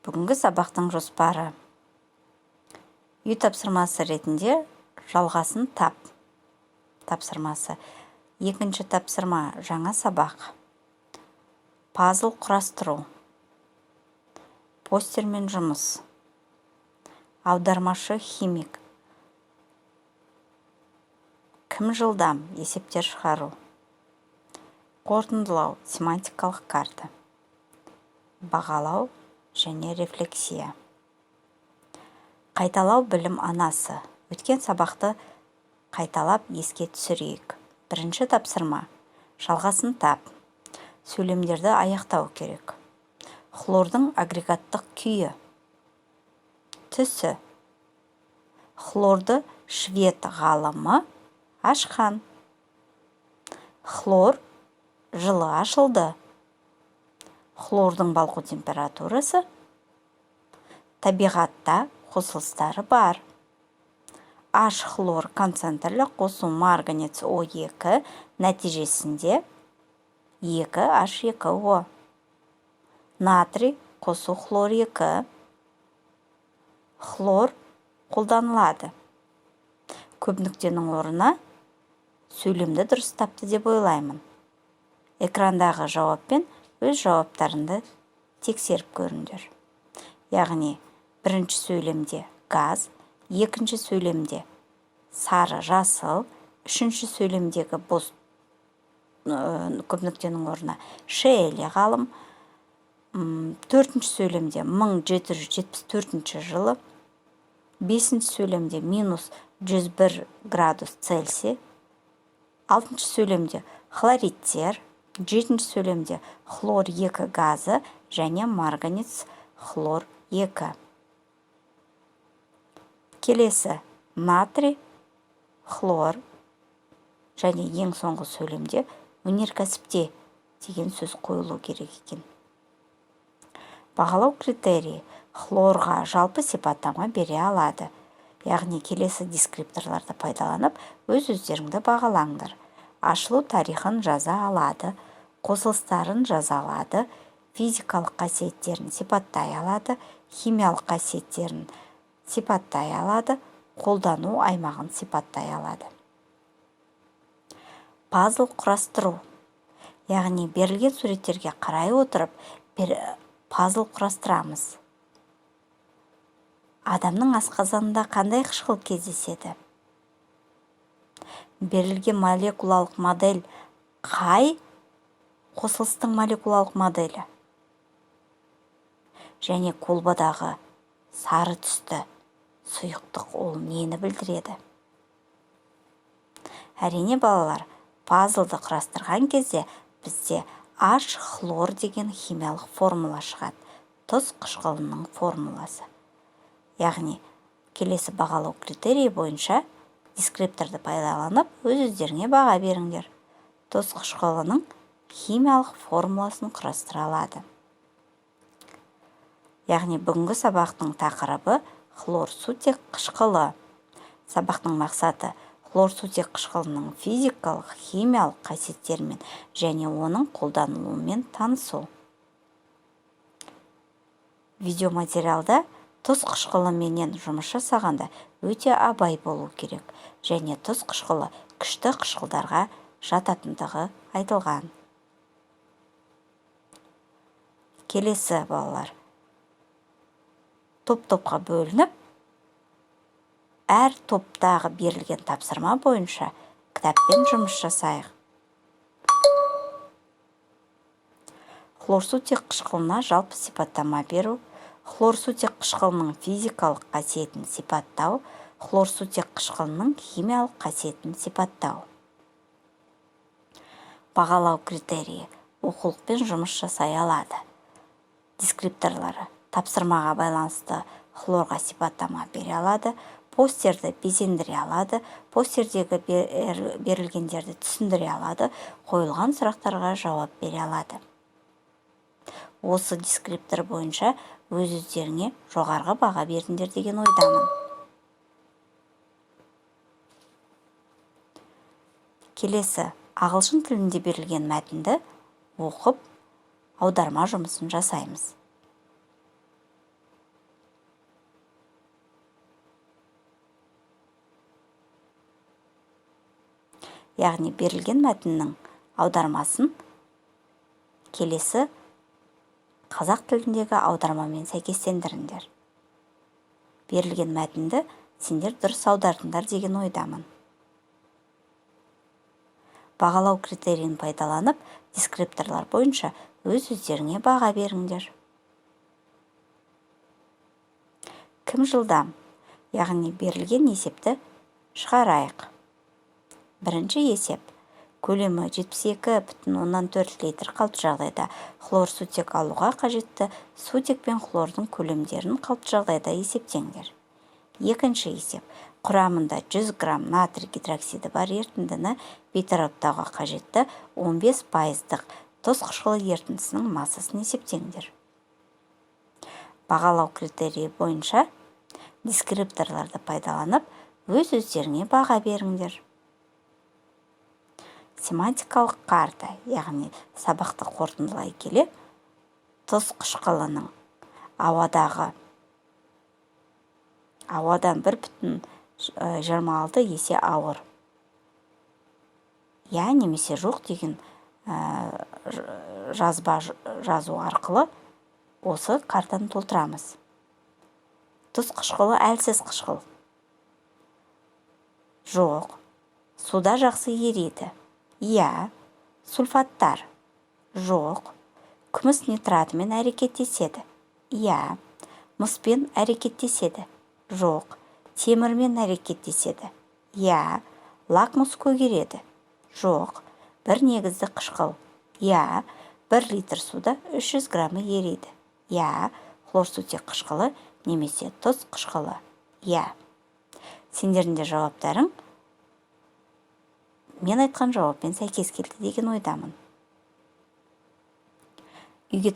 Бүгінгі сабақтың жоспары. Үй тапсырмасы ретінде жалғасын тап тапсырмасы. Екінші тапсырма жаңа сабақ. Пазл құрастыру. Постермен жұмыс. Аудармашы химик. Кім жылдам? Есептер шығару. Қорытындылау, семантикалық карта. Бағалау және рефлексия. Қайталау білім анасы. Өткен сабақты қайталап еске түсірейік. Бірінші тапсырма. Жалғасын тап. Сөйлемдерді аяқтау керек. Хлордың агрегаттық күйі. Түсі. Хлорды швед ғалымы ашқан. Хлор жылы ашылды. Хлордың балқу температурасы. Табиғатта қосылыстары бар. H хлор концентрлі қосу марганец O2 нәтижесінде 2H2O. Натрий қосу хлор 2. Хлор қолданылады. Көп нүктенің орнына сөйлемді дұрыс тапты деп ойлаймын. Экрандағы жауаппен өз жауаптарыңды тексеріп көріңдер. Яғни, бірінші сөйлемде газ, екінші сөйлемде сары жасыл, үшінші сөйлемдегі бос көп нүктенің орнына Шейлі ғалым, төртінші сөйлемде 1774 жылы, бесінші сөйлемде минус 101 градус Цельсий, алтыншы сөйлемде хлоридтер, жетінші сөйлемде хлор 2 газы және марганец хлор 2. Келесі натрий, хлор және ең соңғы сөйлемде өнеркәсіпте деген сөз қойылу керек екен. Бағалау критерийі хлорға жалпы сипаттама бере алады. Яғни келесі дескрипторларды пайдаланып, өз-өздеріңді бағалаңдар. Ашылу тарихын жаза алады, қосылыстарын жаза алады, физикалық қасиеттерін сипаттай алады, химиялық қасиеттерін сипаттай алады, қолдану аймағын сипаттай алады. Пазл құрастыру. Яғни берілген суреттерге қарай отырып, пазл құрастырамыз. Адамның асқазанында қандай қышқыл кездеседі? Берілген молекулалық модель қай қосылыстың молекулалық моделі? Және колбадағы сары түсті сұйықтық ол нені білдіреді? Әрине балалар, пазлды құрастырған кезде бізде H хлор деген химиялық формула шығады. Тұз қышқылының формуласы. Яғни, келесі бағалау критерийі бойынша дескрипторды пайдаланып, өз-өздеріңе баға беріңдер. Тұз қышқылының химиялық формуласын құрастыра алады. Яғни, бүгінгі сабақтың тақырыбы хлорсутек қышқылы. Сабақтың мақсаты хлорсутек қышқылының физикалық, химиялық қасиеттерімен және оның қолданылуымен танысу. Видеоматериалда тұз қышқылы менен жұмыс жасағанда өте абай болу керек және тұз қышқылы күшті қышқылдарға жататындығы айтылған. Келесі балалар. Топ-топқа бөлініп, әр топтағы берілген тапсырма бойынша кітаппен жұмыс жасайық. Хлорсутек қышқылына жалпы сипаттама беру, хлорсутек қышқылының физикалық қасиетін сипаттау, хлорсутек қышқылының химиялық қасиетін сипаттау. Бағалау критерийі оқулықпен жұмыс жасай алады. Дескрипторлары тапсырмаға байланысты хлорға сипаттама бере алады, постерді безендіре алады, постердегі берілгендерді түсіндіре алады, қойылған сұрақтарға жауап бере алады. Осы дескриптор бойынша өз-өздеріңе жоғарғы баға беріңдер деген ойдамын. Келесі, ағылшын тілінде берілген мәтінді оқып, аударма жұмысын жасаймыз. яғни берілген мәтіннің аудармасын келесі қазақ тіліндегі аудармамен сәйкестендіріңдер. Берілген мәтінді сендер дұрыс аудардыңдар деген ойдамын. Бағалау критерийін пайдаланып, дескрипторлар бойынша өз-өздеріңе баға беріңдер. Кім жылдам? Яғни берілген есепті шығарайық. Бірінші есеп. Көлемі 72,4 литр қалыпты жағдайда хлор сутек алуға қажетті сутек пен хлордың көлемдерін қалыпты жағдайда есептеңдер. Екінші есеп. Құрамында 100 грамм натрий гидроксиді бар ерітіндіні бейтараптауға қажетті 15% тұз қышқылы ерітіндісінің массасын есептеңдер. Бағалау критерийі бойынша дескрипторларды пайдаланып, өз-өздеріңе баға беріңдер. Семантикалық карта, яғни сабақты қорытындылай келе, тұз қышқылының ауадан 1,26 есе ауыр. Немесе жоқ деген жазу арқылы осы картаны толтырамыз. Тұз қышқылы әлсіз қышқыл. Жоқ. Суда жақсы ериді. Сульфаттар. Жоқ. Күміс нитратымен әрекеттеседі. Мыспен әрекеттеседі. Жоқ. Темірмен әрекеттеседі. Лакмус көгереді. Жоқ. Бір негізді қышқыл. 1 литр суда 300 граммы ериді. Хлорсутек қышқылы немесе тұз қышқылы. Сендердің де жауаптарың мен айтқан жауаппен сәйкес келді деген ойдамын. Үйге